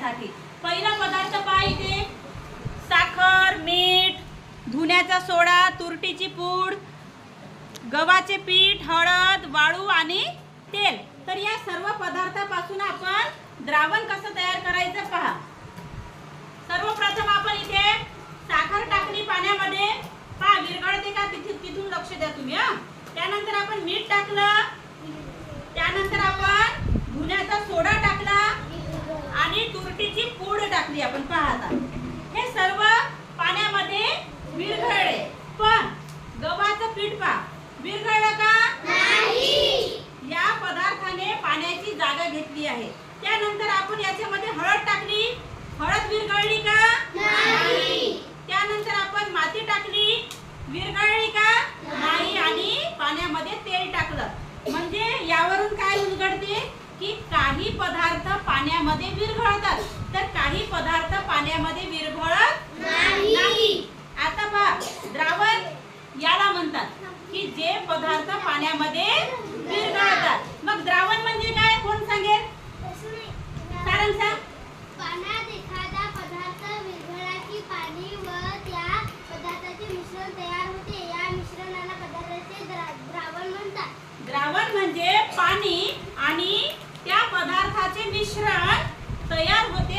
करण्यासाठी। पहिला पदार्थ पहा इथे, साखर, मीठ, धुण्याचा सोडा, तुरटीची पूड, गव्हाचे पीठ, हळद, वाळू आणि तेल। तर या सर्व पदार्थापासून आपण द्रावण कसं तयार करायचं पहा। सर्वप्रथम आपण इथे साखर टाकली पाण्यामध्ये, पहा विरघळते का तिथून लक्ष द्या तुम्ही। त्यानंतर आपण मीठ टाकलं, त्यानंतर आपण धुण्याचा सोडा टाकला आणि तुरटीची पूड टाकली आपण। पहा आता हे सर्व पाण्यामध्ये विरघळले, पण गव्हाचं पीठ पहा विरघळलं का नाही। या पदार्थाने पाण्याची जागा घेतली आहे। त्यानंतर आपण याच्यामध्ये हळद टाकली, हळद विरघळली का नाही। त्यानंतर आपण माती टाकली, विरघळली का नाही आणि पाण्यामध्ये तेल टाकलं। म्हणजे यावरून काय उलगडते की काही पदार्थ पाण्यामध्ये विरघळतात तर काही पदार्थ पाण्यामध्ये विरघळत नाही। आता पहा द्रावण याला म्हणतात की जे पदार्थ पाण्यामध्ये विरघळतात। मग द्रावण म्हणजे काय, कोण सांगेल? कारण सांग। पाण्यात एखादा पदार्थ विरघळला की पाणी व त्या पदार्थाचे मिश्रण तयार होते। या मिश्रणाला पदार्थाचे द्रावण म्हणतात। द्रावण म्हणजे पाणी आणि त्या पदार्थाचे मिश्रण